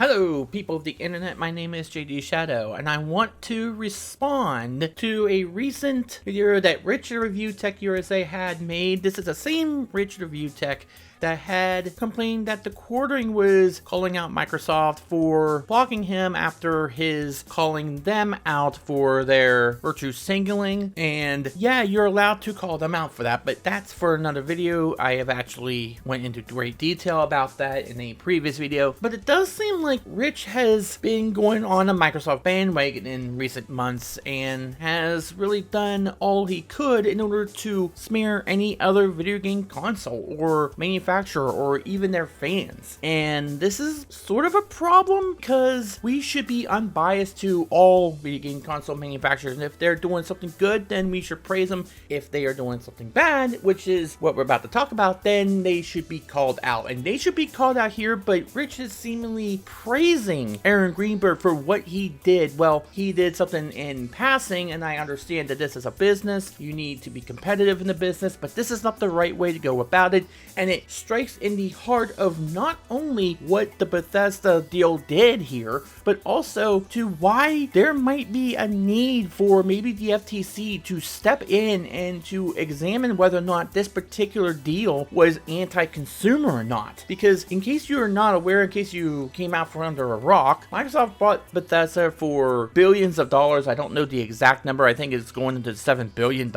Hello, people of the internet. My name is JD Shadow, and I want to respond to a recent video that Richard ReviewTechUSA had made. This is the same Richard ReviewTech that had complained that the quartering was calling out Microsoft for blocking him after his calling them out for their virtue signaling. And yeah, you're allowed to call them out for that, but that's for another video. I have actually went into great detail about that in a previous video, but it does seem like Rich has been going on a Microsoft bandwagon in recent months and has really done all he could in order to smear any other video game console or manufacturer or even their fans. And this is sort of a problem because we should be unbiased to all video game console manufacturers, and if they're doing something good, then we should praise them. If they are doing something bad, which is what we're about to talk about, then they should be called out, and they should be called out here. But Rich is seemingly praising Aaron Greenberg for what he did. Well, he did something in passing, and I understand that this is a business, you need to be competitive in the business, but this is not the right way to go about it, and it strikes in the heart of not only what the Bethesda deal did here, but also to why there might be a need for maybe the FTC to step in and to examine whether or not this particular deal was anti-consumer or not. Because in case you are not aware, in case you came out from under a rock, Microsoft bought Bethesda for billions of dollars. I don't know the exact number. I think it's going into the $7 billion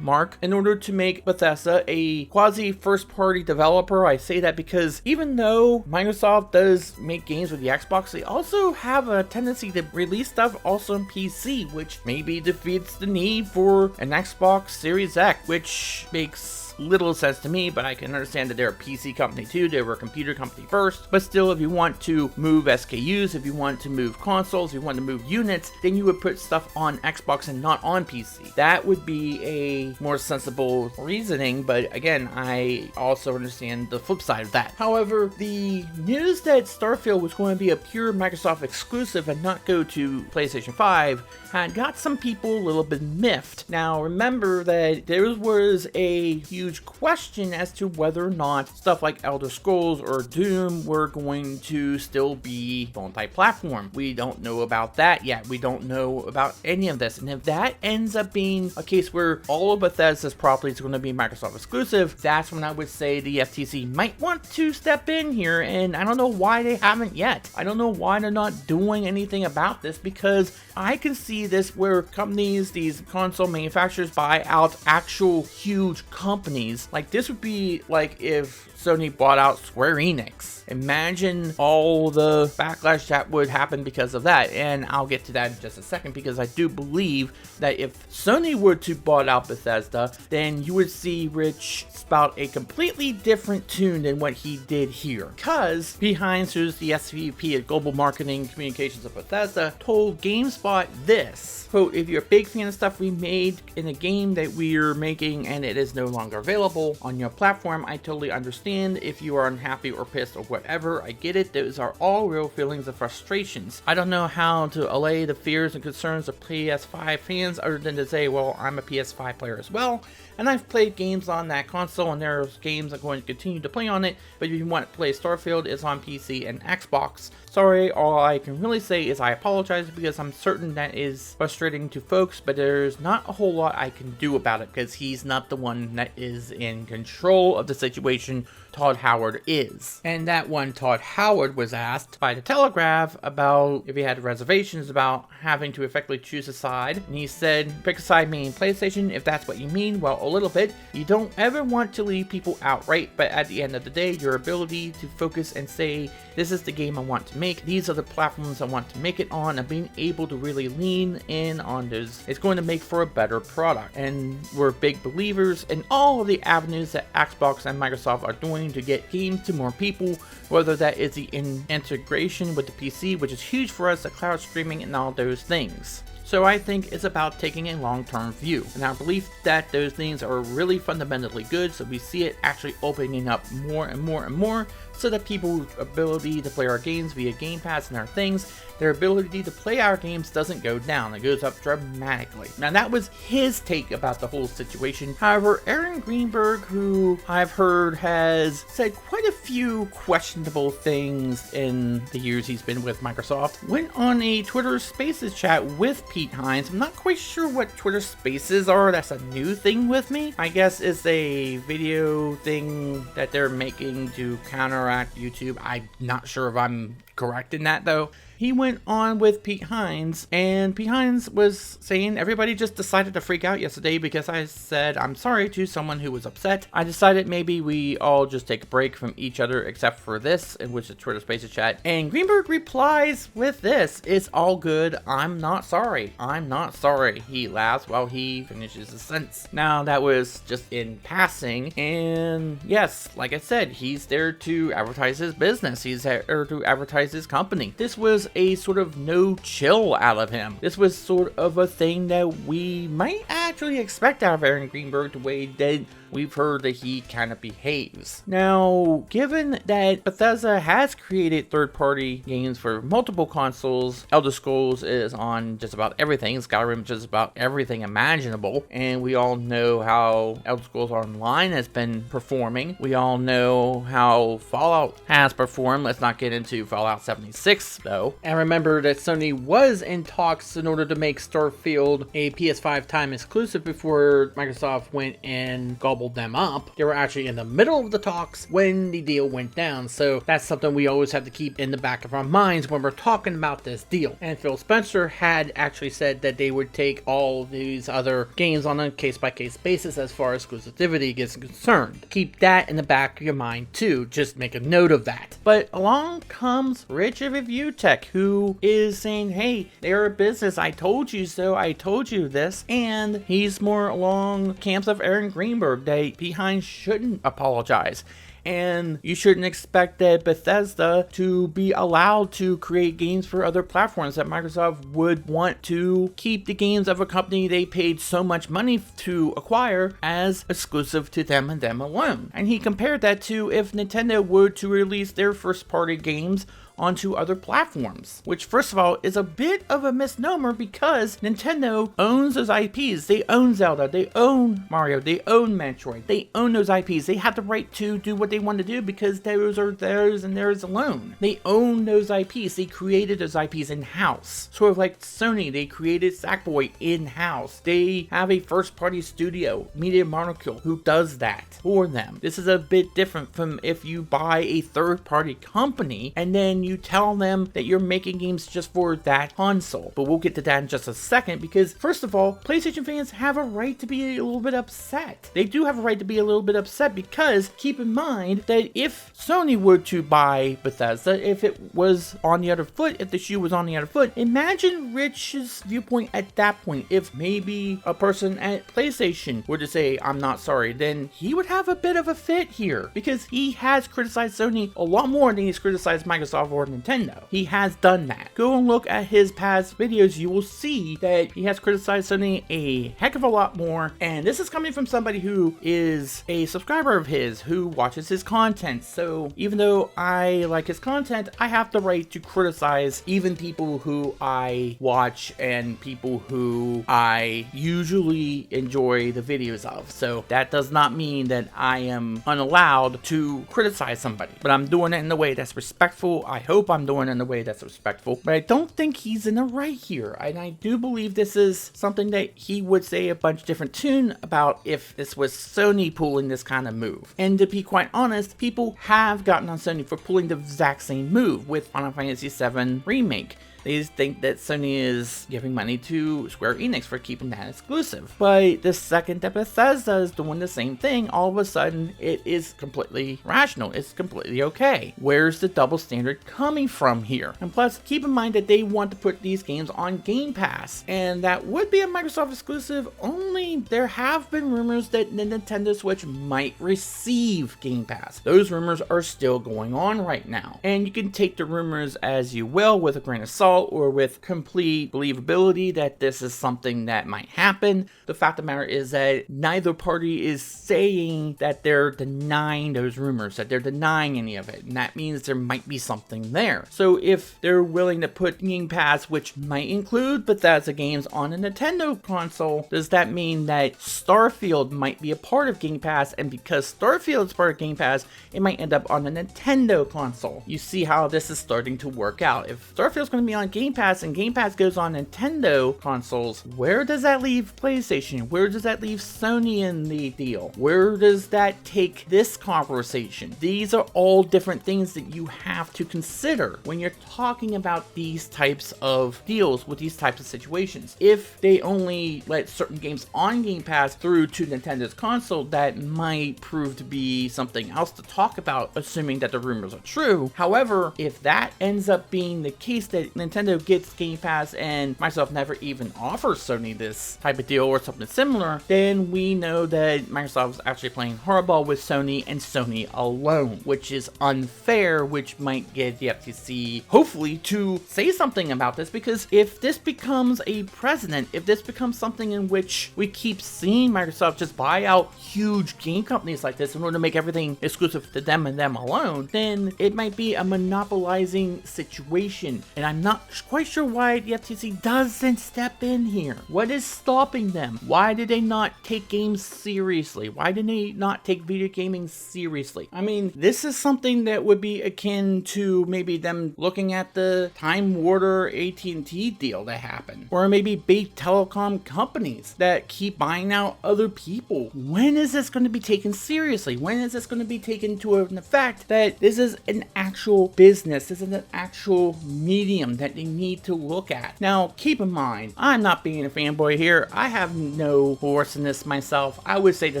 mark in order to make Bethesda a quasi first-party developer. I say that because even though Microsoft does make games with the Xbox, they also have a tendency to release stuff also on PC, which maybe defeats the need for an Xbox Series X, which makes little sense to me, but I can understand that they're a PC company too. They were a computer company first, but still, if you want to move SKUs, if you want to move consoles, if you want to move units, then you would put stuff on Xbox and not on PC. That would be a more sensible reasoning, but again, I also understand the flip side of that. However, the news that Starfield was going to be a pure Microsoft exclusive and not go to PlayStation 5 had got some people a little bit miffed. Now, remember that there was a huge question as to whether or not stuff like Elder Scrolls or Doom were going to still be multi-platform. We don't know about that yet. We don't know about any of this. And if that ends up being a case where all of Bethesda's properties are going to be Microsoft exclusive, that's when I would say the FTC might want to step in here. And I don't know why they haven't yet. I don't know why they're not doing anything about this, because I can see this where companies, these console manufacturers, buy out actual huge companies. Like, this would be like if Sony bought out Square Enix. Imagine all the backlash that would happen because of that, and I'll get to that in just a second, because I do believe that if Sony were to bought out Bethesda, then you would see Rich spout a completely different tune than what he did here. Because behind who's the SVP of Global Marketing Communications of Bethesda told GameSpot this, quote, "If you're a big fan of stuff we made in a game that we're making and it is no longer available on your platform, I totally understand if you are unhappy or pissed or whatever. I get it. Those are all real feelings of frustrations. I don't know how to allay the fears and concerns of PS5 fans other than to say, well, I'm a PS5 player as well, and I've played games on that console, and there's games I'm going to continue to play on it, but if you want to play Starfield, it's on PC and Xbox. Sorry, all I can really say is I apologize, because I'm certain that is frustrating to folks, but there's not a whole lot I can do about it, because he's not the one that is in control of the situation. Todd Howard is." And that one Todd Howard was asked by the Telegraph about if he had reservations about having to effectively choose a side, and he said, "Pick a side meaning PlayStation, if that's what you mean, well, a little bit. You don't ever want to leave people outright, but at the end of the day, your ability to focus and say, this is the game I want to make, these are the platforms I want to make it on, and being able to really lean in on those is going to make for a better product. And we're big believers in all of the avenues that Xbox and Microsoft are doing to get games to more people, whether that is the integration with the PC, which is huge for us, the cloud streaming and all those things. So I think it's about taking a long-term view, and our belief that those things are really fundamentally good, so we see it actually opening up more and more and more, so that people's ability to play our games via Game Pass and our things, their ability to play our games doesn't go down, it goes up dramatically. Now that was his take about the whole situation. However, Aaron Greenberg, who I've heard has said quite a few questionable things in the years he's been with Microsoft. Went on a Twitter Spaces chat with Pete Hines. I'm not quite sure what Twitter Spaces are. That's a new thing with me. I guess it's a video thing that they're making to counteract YouTube. I'm not sure if I'm correct in that though. He went on with Pete Hines, and Pete Hines was saying everybody just decided to freak out yesterday because I said I'm sorry to someone who was upset. I decided maybe we all just take a break from each other except for this, in which the Twitter Spaces chat. And Greenberg replies with this: "It's all good. I'm not sorry. I'm not sorry." He laughs while he finishes the sentence. Now that was just in passing, and yes, like I said, he's there to advertise his business. He's there to advertise his company. This was a sort of no chill out of him. This was sort of a thing that we might actually expect out of Aaron Greenberg, the way that we've heard that he kind of behaves. Now, given that Bethesda has created third-party games for multiple consoles, Elder Scrolls is on just about everything, Skyrim just about everything imaginable, and we all know how Elder Scrolls Online has been performing. We all know how Fallout has performed. Let's not get into Fallout 76 though. And remember that Sony was in talks in order to make Starfield a PS5 time exclusive before Microsoft went and gobbled them up. They were actually in the middle of the talks when the deal went down, so that's something we always have to keep in the back of our minds when we're talking about this deal. And Phil Spencer had actually said that they would take all these other games on a case-by-case basis as far as exclusivity is concerned. Keep that in the back of your mind too, just make a note of that. But along comes Rich of Review Tech, who is saying, hey, they're a business, I told you so, I told you this, and he's more along camps of Aaron Greenberg, that Pete Hines shouldn't apologize. And you shouldn't expect that Bethesda to be allowed to create games for other platforms, that Microsoft would want to keep the games of a company they paid so much money to acquire as exclusive to them and them alone. And he compared that to if Nintendo were to release their first-party games onto other platforms, which first of all is a bit of a misnomer because Nintendo owns those IPs. They own Zelda, they own Mario, they own Metroid, they own those IPs. They have the right to do what they want to do because those are theirs and theirs alone. They own those IPs. They created those IPs in-house. Sort of like Sony, they created Sackboy in-house. They have a first-party studio, Media Molecule, who does that for them. This is a bit different from if you buy a third-party company and then you tell them that you're making games just for that console. But we'll get to that in just a second because, first of all, PlayStation fans have a right to be a little bit upset. They do have a right to be a little bit upset because keep in mind that if Sony were to buy Bethesda, if it was on the other foot, if the shoe was on the other foot, imagine Rich's viewpoint at that point. If maybe a person at PlayStation were to say, I'm not sorry, then he would have a bit of a fit here because he has criticized Sony a lot more than he's criticized Microsoft or Nintendo. He has done that. Go and look at his past videos. You will see that he has criticized Sony a heck of a lot more. And this is coming from somebody who is a subscriber of his, who watches his content. So even though I like his content, I have the right to criticize even people who I watch and people who I usually enjoy the videos of. So that does not mean that I am unallowed to criticize somebody, but I'm doing it in a way that's respectful. I hope I'm doing it in a way that's respectful, but I don't think he's in the right here. And I do believe this is something that he would say a bunch of different tune about if this was Sony pulling this kind of move. And to be quite honest, people have gotten on Sony for pulling the exact same move with Final Fantasy VII Remake. They just think that Sony is giving money to Square Enix for keeping that exclusive. But the second that Bethesda is doing the same thing, all of a sudden it is completely rational. It's completely okay. Where's the double standard coming from here? And plus, keep in mind that they want to put these games on Game Pass. And that would be a Microsoft exclusive, only there have been rumors that the Nintendo Switch might receive Game Pass. Those rumors are still going on right now. And you can take the rumors as you will with a grain of salt. wherewithal or with complete believability that this is something that might happen. The fact of the matter is that neither party is saying that they're denying those rumors, that they're denying any of it, and that means there might be something there. So if they're willing to put Game Pass, which might include Bethesda games, on a Nintendo console, does that mean that Starfield might be a part of Game Pass, and because Starfield is part of Game Pass, it might end up on a Nintendo console? You see how this is starting to work out. If Starfield's going to be on Game Pass and Game Pass goes on Nintendo consoles, where does that leave PlayStation? Where does that leave Sony in the deal? Where does that take this conversation? These are all different things that you have to consider when you're talking about these types of deals with these types of situations. If they only let certain games on Game Pass through to Nintendo's console, that might prove to be something else to talk about, assuming that the rumors are true. However, if that ends up being the case, that Nintendo gets Game Pass and Microsoft never even offers Sony this type of deal or something similar, then we know that Microsoft is actually playing hardball with Sony and Sony alone, which is unfair, which might get the FTC hopefully to say something about this, because if this becomes a precedent, if this becomes something in which we keep seeing Microsoft just buy out huge game companies like this in order to make everything exclusive to them and them alone, then it might be a monopolizing situation. And I'm not quite sure why the FTC doesn't step in here. What is stopping them? Why did they not take games seriously? Why did they not take video gaming seriously? I mean, this is something that would be akin to maybe them looking at the Time Warner AT&T deal that happened, or maybe big telecom companies that keep buying out other people. When is this going to be taken seriously? When is this going to be taken to the fact that this is an actual business? This is an actual medium that they need to look at. Now, keep in mind, I'm not being a fanboy here. I have no horse in this myself. I would say the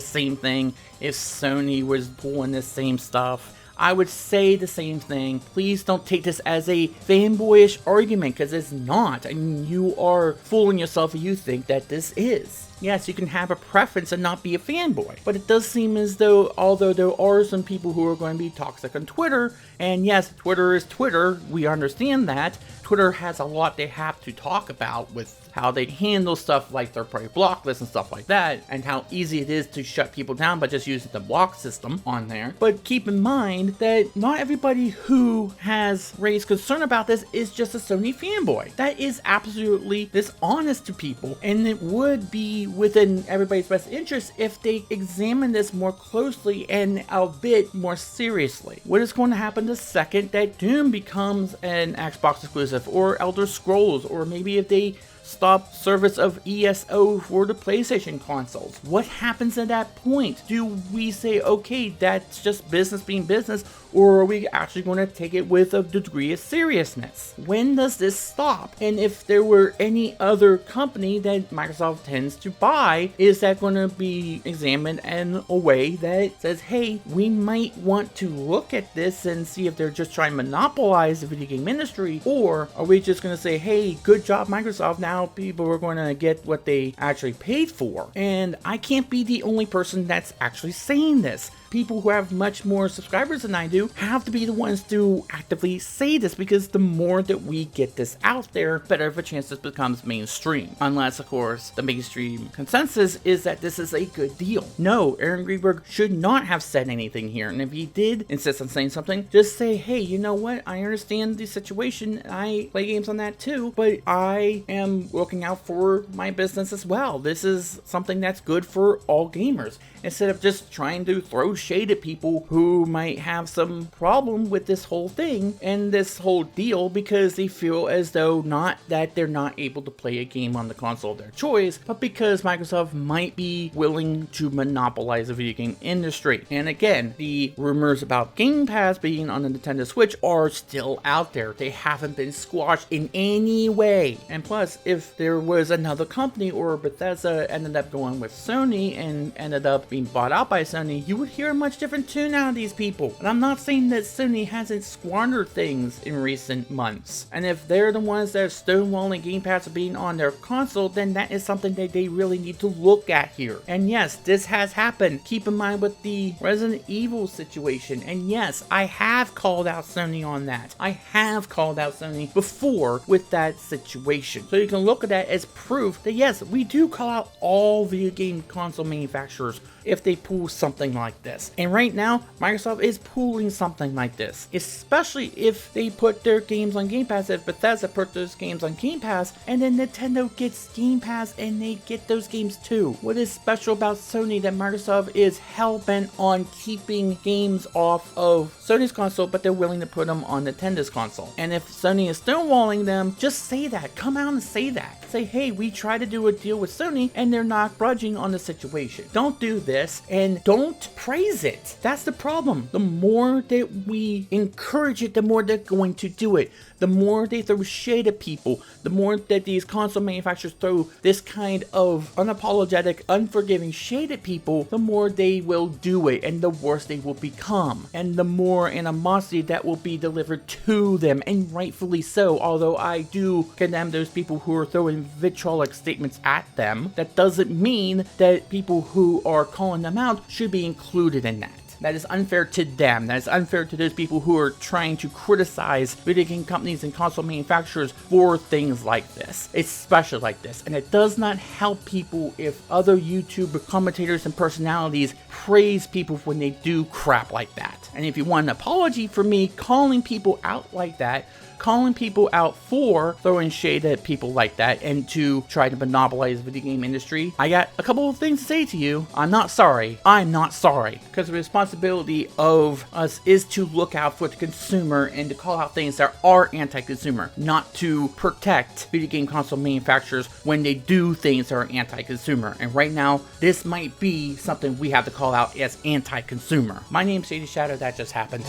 same thing if Sony was pulling this same stuff. I would say the same thing. Please don't take this as a fanboyish argument, because it's not. I mean, you are fooling yourself if you think that this is. Yes, you can have a preference and not be a fanboy, but it does seem as though, although there are some people who are going to be toxic on Twitter, and yes, Twitter is Twitter, we understand that. Twitter has a lot they have to talk about with how they handle stuff like third-party block lists and stuff like that, and how easy it is to shut people down by just using the block system on there. But keep in mind that not everybody who has raised concern about this is just a Sony fanboy. That is absolutely dishonest to people, and it would be within everybody's best interest if they examine this more closely and a bit more seriously. What is going to happen the second that Doom becomes an Xbox exclusive, or Elder Scrolls, or maybe if they stop service of ESO for the PlayStation consoles? What happens at that point? Do we say, okay, that's just business being business, or are we actually going to take it with a degree of seriousness? When does this stop? And if there were any other company that Microsoft tends to buy, is that going to be examined in a way that says, hey, we might want to look at this and see if they're just trying to monopolize the video game industry, or are we just going to say, hey, good job Microsoft, now people are going to get what they actually paid for? And I can't be the only person that's actually saying this. People who have much more subscribers than I do have to be the ones to actively say this, because the more that we get this out there, better of a chance this becomes mainstream. Unless, of course, the mainstream consensus is that this is a good deal. No, Aaron Greenberg should not have said anything here. And if he did insist on saying something, just say, hey, you know what? I understand the situation. I play games on that too, but I am looking out for my business as well. This is something that's good for all gamers. Instead of just trying to throw shade at people who might have some problem with this whole thing and this whole deal because they feel as though not that they're not able to play a game on the console of their choice, but because Microsoft might be willing to monopolize the video game industry. And again, the rumors about Game Pass being on the Nintendo Switch are still out there. They haven't been squashed in any way. And plus, if if there was another company or Bethesda ended up going with Sony and ended up being bought out by Sony, you would hear a much different tune out of these people. And I'm not saying that Sony hasn't squandered things in recent months. And if they're the ones that are stonewalling Game Pass being on their console, then that is something that they really need to look at here. And yes, this has happened. Keep in mind with the Resident Evil situation. And yes, I have called out Sony on that. I have called out Sony before with that situation. So you can look at that as proof that yes, we do call out all video game console manufacturers if they pull something like this. And right now, Microsoft is pulling something like this, especially if they put their games on Game Pass, if Bethesda put those games on Game Pass, and then Nintendo gets Game Pass and they get those games too. What is special about Sony that Microsoft is hell-bent on keeping games off of Sony's console, but they're willing to put them on Nintendo's console? And if Sony is stonewalling them, just say that. Come out and say that. Say, hey, we tried to do a deal with Sony and they're not budging on the situation. Don't do this and don't praise it. That's the problem. The more that we encourage it, the more they're going to do it. The more they throw shade at people, the more that these console manufacturers throw this kind of unapologetic, unforgiving shade at people, the more they will do it and the worse they will become. And the more animosity that will be delivered to them, and rightfully so. Although I do condemn those people who are throwing vitriolic statements at them, that doesn't mean that people who are calling them out should be included in that. That is unfair to them. That is unfair to those people who are trying to criticize video game companies and console manufacturers for things like this, especially like this. And it does not help people if other YouTube commentators and personalities praise people when they do crap like that. And if you want an apology for me calling people out like that, calling people out for throwing shade at people like that and to try to monopolize the video game industry, I got a couple of things to say to you. I'm not sorry. I'm not sorry. Because the responsibility of us is to look out for the consumer and to call out things that are anti-consumer, not to protect video game console manufacturers when they do things that are anti-consumer. And right now, this might be something we have to call out as anti-consumer. My name's Shady Shadow. That just happened.